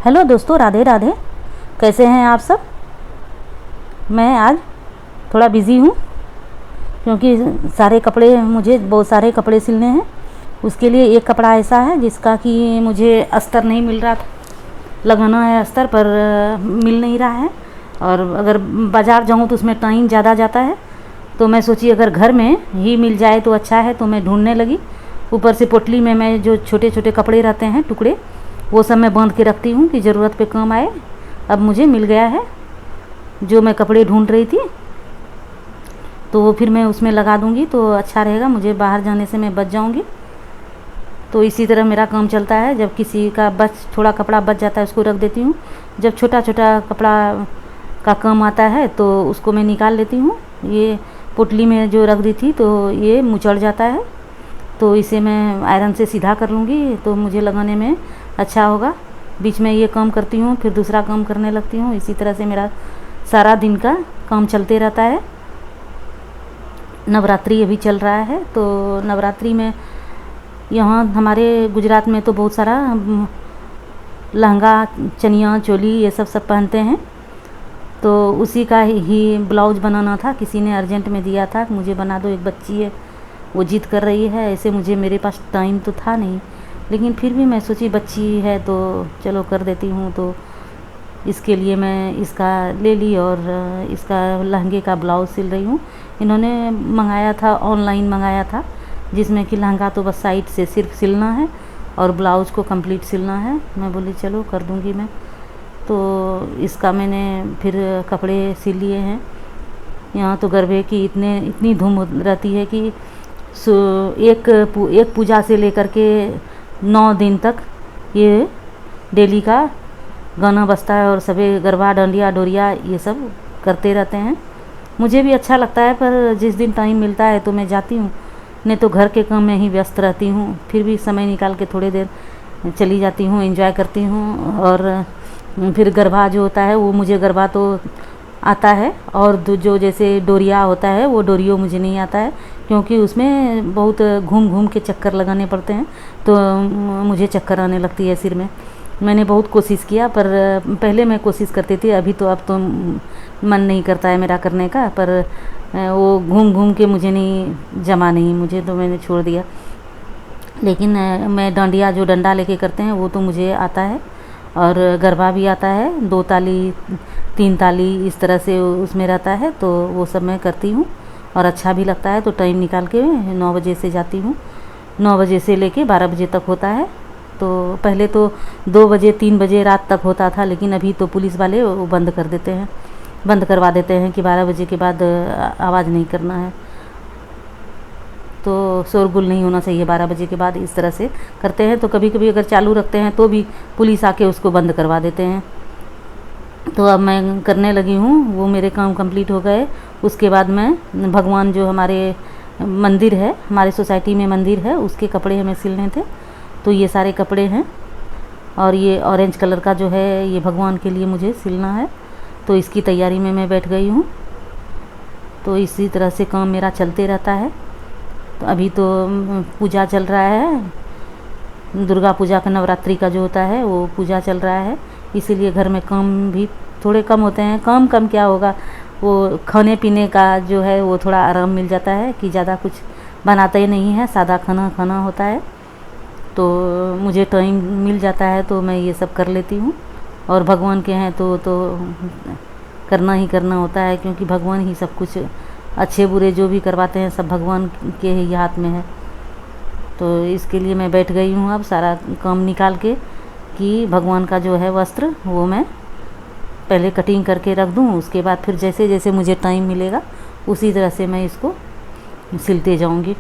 Hello दोस्तों, राधे राधे। कैसे हैं आप सब। मैं आज थोड़ा बिज़ी हूँ क्योंकि मुझे बहुत सारे कपड़े सिलने हैं। उसके लिए एक कपड़ा ऐसा है जिसका कि मुझे अस्तर नहीं मिल रहा था, लगाना है अस्तर पर मिल नहीं रहा है। और अगर बाज़ार जाऊँ तो उसमें टाइम ज़्यादा जाता है, तो मैं सोची अगर घर में ही मिल जाए तो अच्छा है, तो मैं ढूंढने लगी। ऊपर से पोटली में मैं जो छोटे छोटे कपड़े रहते हैं टुकड़े, वो सब मैं बांध के रखती हूँ कि ज़रूरत पे काम आए। अब मुझे मिल गया है जो मैं कपड़े ढूंढ रही थी, तो वो फिर मैं उसमें लगा दूँगी तो अच्छा रहेगा, मुझे बाहर जाने से मैं बच जाऊँगी। तो इसी तरह मेरा काम चलता है। जब किसी का थोड़ा कपड़ा बच जाता है उसको रख देती हूँ। जब छोटा छोटा कपड़ा का काम आता है तो उसको मैं निकाल लेती हूँ। ये पोटली में जो रख दी थी तो ये मुचड़ जाता है, तो इसे मैं आयरन से सीधा कर लूँगी तो मुझे लगाने में अच्छा होगा। बीच में ये काम करती हूँ फिर दूसरा काम करने लगती हूँ। इसी तरह से मेरा सारा दिन का काम चलते रहता है। नवरात्रि अभी चल रहा है, तो नवरात्रि में यहाँ हमारे गुजरात में तो बहुत सारा लहंगा, चनिया चोली ये सब पहनते हैं। तो उसी का ही ब्लाउज बनाना था, किसी ने अर्जेंट में दिया था कि मुझे बना दो। एक बच्ची है वो जिद कर रही है, ऐसे मुझे मेरे पास टाइम तो था नहीं, लेकिन फिर भी मैं सोची बच्ची है तो चलो कर देती हूँ। तो इसके लिए मैं इसका ले ली और इसका लहंगे का ब्लाउज़ सिल रही हूँ। इन्होंने मंगाया था, ऑनलाइन मंगाया था, जिसमें कि लहंगा तो बस साइड से सिर्फ सिलना है और ब्लाउज़ को कंप्लीट सिलना है। मैं बोली चलो कर दूँगी मैं। तो इसका मैंने फिर कपड़े सिल लिए हैं। यहाँ तो गरबे की इतनी धूम रहती है कि एक पूजा से लेकर के 9 दिन तक ये डेली का गाना बजता है और सभी गरबा, डांडिया, डोरिया ये सब करते रहते हैं। मुझे भी अच्छा लगता है, पर जिस दिन टाइम मिलता है तो मैं जाती हूँ, नहीं तो घर के काम में ही व्यस्त रहती हूँ। फिर भी समय निकाल के थोड़ी देर चली जाती हूँ, एंजॉय करती हूँ। और फिर गरबा जो होता है वो मुझे गरबा तो आता है, और जो जैसे डोरिया होता है वो डोरियो मुझे नहीं आता है, क्योंकि उसमें बहुत घूम घूम के चक्कर लगाने पड़ते हैं, तो मुझे चक्कर आने लगती है सिर में। मैंने बहुत कोशिश किया, पर पहले मैं कोशिश करती थी, अब तो मन नहीं करता है मेरा करने का। पर वो घूम घूम के मुझे नहीं जमा नहीं, मुझे तो मैंने छोड़ दिया। लेकिन मैं डांडिया जो डंडा लेके करते हैं वो तो मुझे आता है, और गरबा भी आता है। 2 ताली 3 ताली इस तरह से उसमें रहता है, तो वो सब मैं करती हूँ और अच्छा भी लगता है। तो टाइम निकाल के 9 बजे से जाती हूँ, 9 बजे से लेके 12 बजे तक होता है। तो पहले तो 2 बजे 3 बजे रात तक होता था, लेकिन अभी तो पुलिस वाले वो बंद कर देते हैं, बंद करवा देते हैं कि 12 बजे के बाद आवाज़ नहीं करना है, तो शोरगुल नहीं होना चाहिए 12 बजे के बाद, इस तरह से करते हैं। तो कभी कभी अगर चालू रखते हैं तो भी पुलिस आके उसको बंद करवा देते हैं। तो अब मैं करने लगी हूँ, वो मेरे काम कंप्लीट हो गए। उसके बाद मैं भगवान जो हमारे मंदिर है, हमारे सोसाइटी में मंदिर है, उसके कपड़े हमें सिलने थे। तो ये सारे कपड़े हैं, और ये ऑरेंज कलर का जो है ये भगवान के लिए मुझे सिलना है, तो इसकी तैयारी में मैं बैठ गई हूँ। तो इसी तरह से काम मेरा चलते रहता है। तो अभी तो पूजा चल रहा है, दुर्गा पूजा का, नवरात्रि का जो होता है वो पूजा चल रहा है, इसीलिए घर में काम भी थोड़े कम होते हैं। कम क्या होगा, वो खाने पीने का जो है वो थोड़ा आराम मिल जाता है कि ज़्यादा कुछ बनाते ही नहीं है, सादा खाना होता है। तो मुझे टाइम मिल जाता है तो मैं ये सब कर लेती हूँ। और भगवान के हैं तो करना ही करना होता है, क्योंकि भगवान ही सब कुछ अच्छे बुरे जो भी करवाते हैं सब भगवान के ही हाथ में है। तो इसके लिए मैं बैठ गई हूँ अब सारा काम निकाल के, कि भगवान का जो है वस्त्र वो मैं पहले कटिंग करके रख दूँ, उसके बाद फिर जैसे जैसे मुझे टाइम मिलेगा उसी तरह से मैं इसको सिलते जाऊँगी।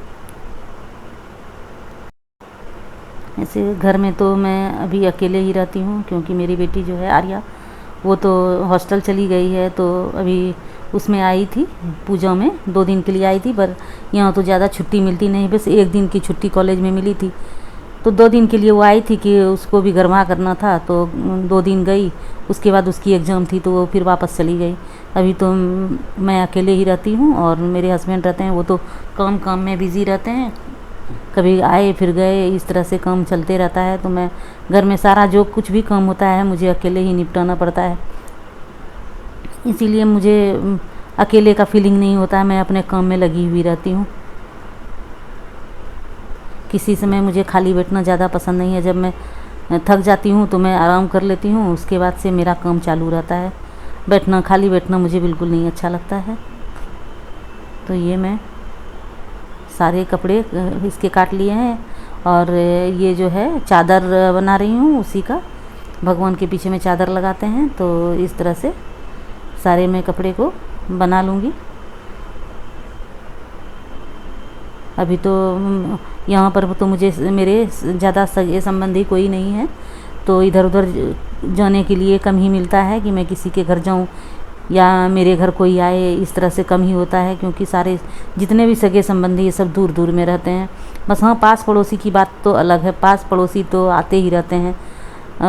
ऐसे घर में तो मैं अभी अकेले ही रहती हूँ, क्योंकि मेरी बेटी जो है आर्या वो तो हॉस्टल चली गई है। तो अभी उसमें आई थी पूजा में, 2 दिन के लिए आई थी, पर यहाँ तो ज़्यादा छुट्टी मिलती नहीं, बस 1 दिन की छुट्टी कॉलेज में मिली थी। तो 2 दिन के लिए वो आई थी कि उसको भी गरमा करना था, तो 2 दिन गई, उसके बाद उसकी एग्ज़ाम थी तो वो फिर वापस चली गई। अभी तो मैं अकेले ही रहती हूँ, और मेरे हस्बैंड रहते हैं वो तो काम में बिज़ी रहते हैं, कभी आए फिर गए, इस तरह से काम चलते रहता है। तो मैं घर में सारा जो कुछ भी काम होता है मुझे अकेले ही निपटाना पड़ता है, इसीलिए मुझे अकेले का फीलिंग नहीं होता है। मैं अपने काम में लगी हुई रहती हूँ। किसी समय मुझे खाली बैठना ज़्यादा पसंद नहीं है। जब मैं थक जाती हूँ तो मैं आराम कर लेती हूँ, उसके बाद से मेरा काम चालू रहता है। खाली बैठना मुझे बिल्कुल नहीं अच्छा लगता है। तो ये मैं सारे कपड़े इसके काट लिए हैं और ये जो है चादर बना रही हूँ उसी का। भगवान के पीछे में चादर लगाते हैं, तो इस तरह से सारे मैं कपड़े को बना लूँगी। अभी तो यहाँ पर तो मुझे मेरे ज़्यादा सगे संबंधी कोई नहीं है, तो इधर उधर जाने के लिए कम ही मिलता है कि मैं किसी के घर जाऊँ या मेरे घर कोई आए, इस तरह से कम ही होता है। क्योंकि सारे जितने भी सगे संबंधी ये सब दूर दूर में रहते हैं। बस हाँ, पास पड़ोसी की बात तो अलग है, पास पड़ोसी तो आते ही रहते हैं,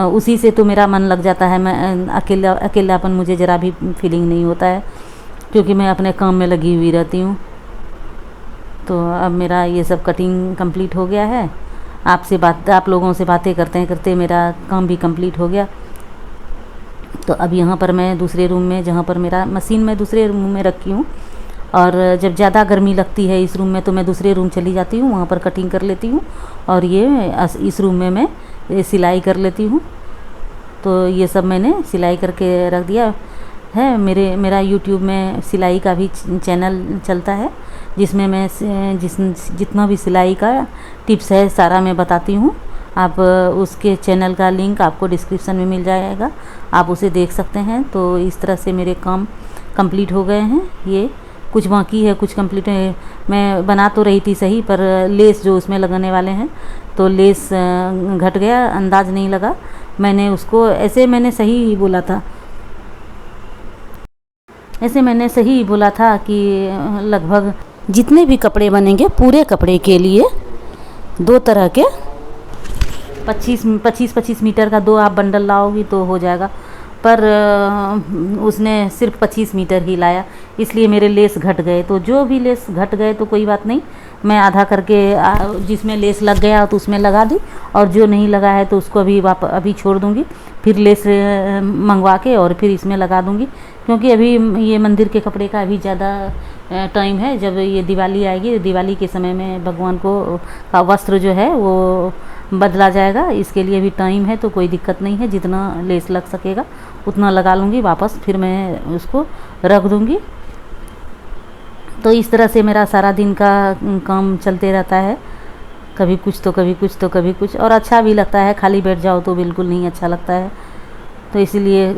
उसी से तो मेरा मन लग जाता है। मैं अकेलापन मुझे ज़रा भी फीलिंग नहीं होता है, क्योंकि मैं अपने काम में लगी हुई रहती हूँ। तो अब मेरा ये सब कटिंग कंप्लीट हो गया है। आप लोगों से बातें करते करते मेरा काम भी कंप्लीट हो गया। तो अब यहाँ पर मैं दूसरे रूम में, जहाँ पर मेरा मशीन मैं दूसरे रूम में रखी हूँ, और जब ज़्यादा गर्मी लगती है इस रूम में तो मैं दूसरे रूम चली जाती हूँ, वहाँ पर कटिंग कर लेती हूँ, और ये इस रूम में मैं सिलाई कर लेती हूँ। तो ये सब मैंने सिलाई करके रख दिया है। मेरा यूट्यूब में सिलाई का भी चैनल चलता है, जिसमें मैं जितना भी सिलाई का टिप्स है सारा मैं बताती हूँ। आप उसके चैनल का लिंक आपको डिस्क्रिप्शन में मिल जाएगा, आप उसे देख सकते हैं। तो इस तरह से मेरे काम कंप्लीट हो गए हैं। ये कुछ बाकी है, कुछ कंप्लीट है। मैं बना तो रही थी सही, पर लेस जो उसमें लगाने वाले हैं तो लेस घट गया, अंदाज नहीं लगा। मैंने सही बोला था, सही बोला था कि लगभग जितने भी कपड़े बनेंगे पूरे कपड़े के लिए 2 तरह के 25 मीटर का 2 आप बंडल लाओगी तो हो जाएगा। पर उसने सिर्फ 25 मीटर ही लाया, इसलिए मेरे लेस घट गए। तो जो भी लेस घट गए तो कोई बात नहीं, मैं आधा करके जिसमें लेस लग गया तो उसमें लगा दी, और जो नहीं लगा है तो उसको अभी छोड़ दूँगी। फिर लेस मंगवा के और फिर इसमें लगा दूँगी, क्योंकि अभी ये मंदिर के कपड़े का अभी ज़्यादा टाइम है। जब ये दिवाली आएगी, दिवाली के समय में भगवान का वस्त्र जो है वो बदला जाएगा, इसके लिए भी टाइम है। तो कोई दिक्कत नहीं है, जितना लेस लग सकेगा उतना लगा लूँगी, वापस फिर मैं उसको रख दूँगी। तो इस तरह से मेरा सारा दिन का काम चलते रहता है, कभी कुछ तो कभी कुछ तो कभी कुछ, और अच्छा भी लगता है। खाली बैठ जाओ तो बिल्कुल नहीं अच्छा लगता है। तो इसीलिए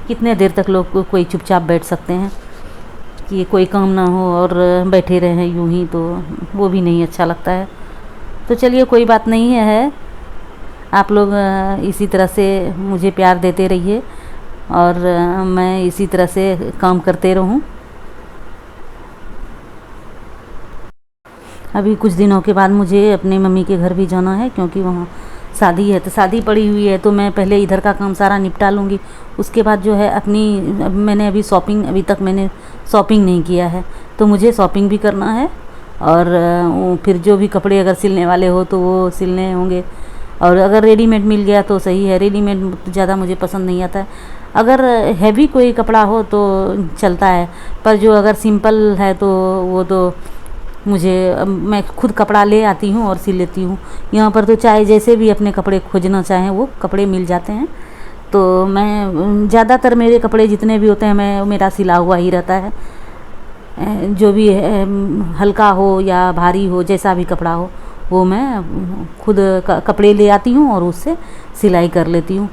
कितने देर तक लोग कोई चुपचाप बैठ सकते हैं कि कोई काम ना हो और बैठे रहें यूं ही, तो वो भी नहीं अच्छा लगता है। तो चलिए कोई बात नहीं है, आप लोग इसी तरह से मुझे प्यार देते रहिए और मैं इसी तरह से काम करते रहूं। अभी कुछ दिनों के बाद मुझे अपने मम्मी के घर भी जाना है, क्योंकि वहाँ शादी है। तो शादी पड़ी हुई है, तो मैं पहले इधर का काम सारा निपटा लूँगी। उसके बाद जो है मैंने अभी तक मैंने शॉपिंग नहीं किया है, तो मुझे शॉपिंग भी करना है। और फिर जो भी कपड़े अगर सिलने वाले हो तो वो सिलने होंगे, और अगर रेडीमेड मिल गया तो सही है। रेडीमेड ज़्यादा मुझे पसंद नहीं आता है। अगर हैवी कोई कपड़ा हो तो चलता है, पर जो अगर सिंपल है तो वो तो मैं खुद कपड़ा ले आती हूँ और सिल लेती हूँ। यहाँ पर तो चाहे जैसे भी अपने कपड़े खोजना चाहें वो कपड़े मिल जाते हैं। तो मैं ज़्यादातर मेरे कपड़े जितने भी होते हैं मेरा सिला हुआ ही रहता है। जो भी हल्का हो या भारी हो, जैसा भी कपड़ा हो वो मैं खुद कपड़े ले आती हूँ और उससे सिलाई कर लेती हूँ।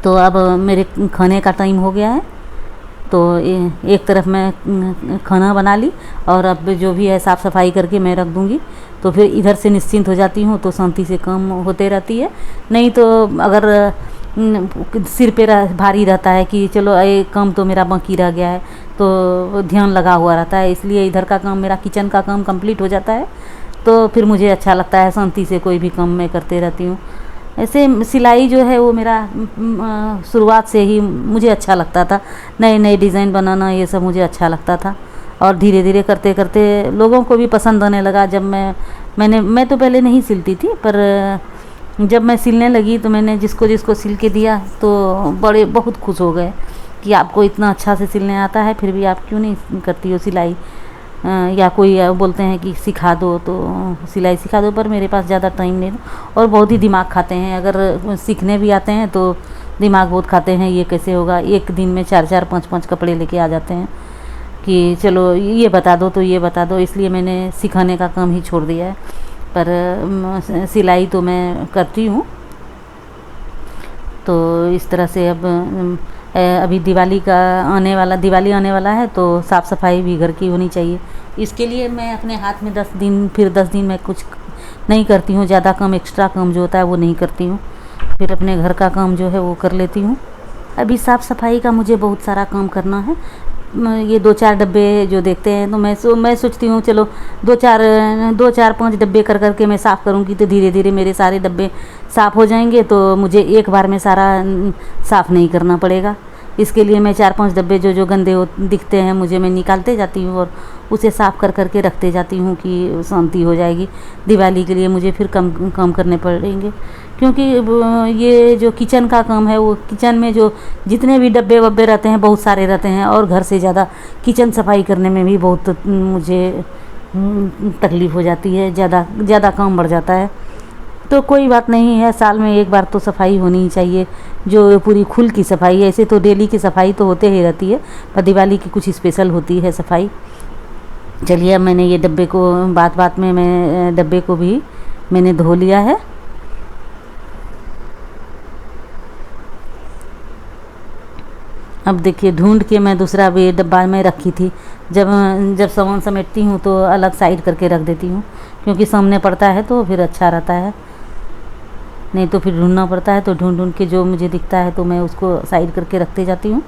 तो अब मेरे खाने का टाइम हो गया है, तो एक तरफ मैं खाना बना ली और अब जो भी है साफ़ सफाई करके मैं रख दूँगी। तो फिर इधर से निश्चिंत हो जाती हूँ, तो शांति से काम होते रहती है। नहीं तो अगर सिर पे भारी रहता है कि चलो ये काम तो मेरा बाकी रह गया है, तो ध्यान लगा हुआ रहता है। इसलिए इधर का काम, मेरा किचन का काम कंप्लीट हो जाता है, तो फिर मुझे अच्छा लगता है, शांति से कोई भी काम मैं करते रहती हूँ। ऐसे सिलाई जो है वो मेरा शुरुआत से ही मुझे अच्छा लगता था। नए नए डिज़ाइन बनाना ये सब मुझे अच्छा लगता था, और धीरे धीरे करते करते लोगों को भी पसंद आने लगा। जब मैं मैं तो पहले नहीं सिलती थी, पर जब मैं सिलने लगी तो मैंने जिसको जिसको सिल के दिया तो बहुत खुश हो गए कि आपको इतना अच्छा से सिलने आता है, फिर भी आप क्यों नहीं करती हो सिलाई। या कोई बोलते हैं कि सिखा दो, तो सिलाई सिखा दो, पर मेरे पास ज़्यादा टाइम नहीं और बहुत ही दिमाग खाते हैं। अगर सीखने भी आते हैं तो दिमाग बहुत खाते हैं, ये कैसे होगा। एक दिन में 4-4 5-5 कपड़े लेके आ जाते हैं कि चलो ये बता दो तो ये बता दो, इसलिए मैंने सिखाने का काम ही छोड़ दिया है। पर सिलाई तो मैं करती हूँ। तो इस तरह से अब अभी दिवाली आने वाला है, तो साफ़ सफाई भी घर की होनी चाहिए। इसके लिए मैं अपने हाथ में 10 दिन मैं कुछ नहीं करती हूँ, ज़्यादा काम एक्स्ट्रा काम जो होता है वो नहीं करती हूँ, फिर अपने घर का काम जो है वो कर लेती हूँ। अभी साफ़ सफाई का मुझे बहुत सारा काम करना है। ये 2-4 डब्बे जो देखते हैं तो मैं सोचती हूँ चलो 2-4-5 डब्बे कर करके मैं साफ़ करूँगी तो धीरे धीरे मेरे सारे डब्बे साफ़ हो जाएंगे, तो मुझे एक बार में सारा साफ़ नहीं करना पड़ेगा। इसके लिए मैं 4-5 डब्बे जो गंदे दिखते हैं मुझे, मैं निकालते जाती हूँ और उसे साफ़ कर करके रखते जाती हूँ कि शांति हो जाएगी। दिवाली के लिए मुझे फिर कम करने पड़ेंगे, क्योंकि ये जो किचन का काम है वो किचन में जो जितने भी डब्बे वब्बे रहते हैं बहुत सारे रहते हैं, और घर से ज़्यादा किचन सफाई करने में भी बहुत मुझे तकलीफ़ हो जाती है, ज़्यादा काम बढ़ जाता है। तो कोई बात नहीं है, साल में एक बार तो सफाई होनी ही चाहिए, जो पूरी खुल की सफाई है। ऐसे तो डेली की सफाई तो होते ही रहती है, पर दिवाली की कुछ स्पेशल होती है सफाई। चलिए अब मैंने ये डब्बे को बात में मैं डब्बे को भी मैंने धो लिया है। अब देखिए ढूंढ के मैं दूसरा भी डब्बा में रखी थी। जब सामान समेटती हूँ तो अलग साइड करके रख देती हूँ, क्योंकि सामने पड़ता है तो फिर अच्छा रहता है, नहीं तो फिर ढूंढना पड़ता है। तो ढूंढ के जो मुझे दिखता है तो मैं उसको साइड करके रखते जाती हूँ,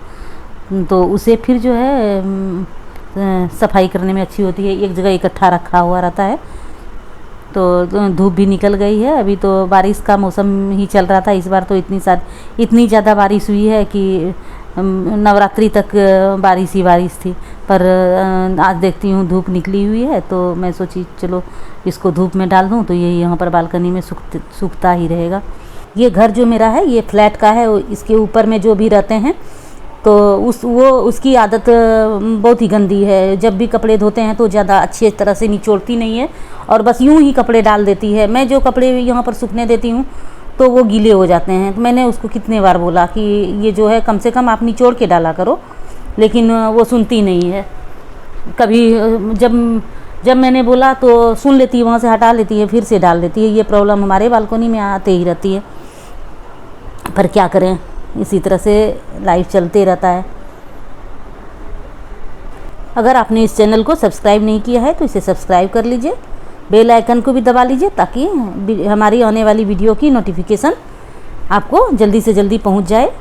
तो उसे फिर जो है सफाई करने में अच्छी होती है। एक जगह इकट्ठा रखा हुआ रहता है। तो धूप भी निकल गई है, अभी तो बारिश का मौसम ही चल रहा था। इस बार तो इतनी ज़्यादा बारिश हुई है कि नवरात्रि तक बारिश ही बारिश थी। पर आज देखती हूँ धूप निकली हुई है, तो मैं सोची चलो इसको धूप में डाल दूँ, तो ये यहाँ पर बालकनी में सूखता ही रहेगा। ये घर जो मेरा है ये फ्लैट का है, इसके ऊपर में जो भी रहते हैं तो उसकी आदत बहुत ही गंदी है। जब भी कपड़े धोते हैं तो ज़्यादा अच्छी तरह से निचोड़ती नहीं है और बस यूं ही कपड़े डाल देती है। मैं जो कपड़े यहाँ पर सूखने देती हूँ तो वो गीले हो जाते हैं। तो मैंने उसको कितने बार बोला कि ये जो है कम से कम आप निचोड़ के डाला करो, लेकिन वो सुनती नहीं है। कभी जब मैंने बोला तो सुन लेती है, वहाँ से हटा लेती है, फिर से डाल देती है। ये प्रॉब्लम हमारे बालकनी में आते ही रहती है, पर क्या करें, इसी तरह से लाइफ चलते रहता है। अगर आपने इस चैनल को सब्सक्राइब नहीं किया है तो इसे सब्सक्राइब कर लीजिए, बेल आइकन को भी दबा लीजिए, ताकि हमारी आने वाली वीडियो की नोटिफिकेशन आपको जल्दी से जल्दी पहुंच जाए।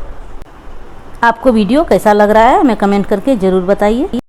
आपको वीडियो कैसा लग रहा है हमें कमेंट करके ज़रूर बताइए।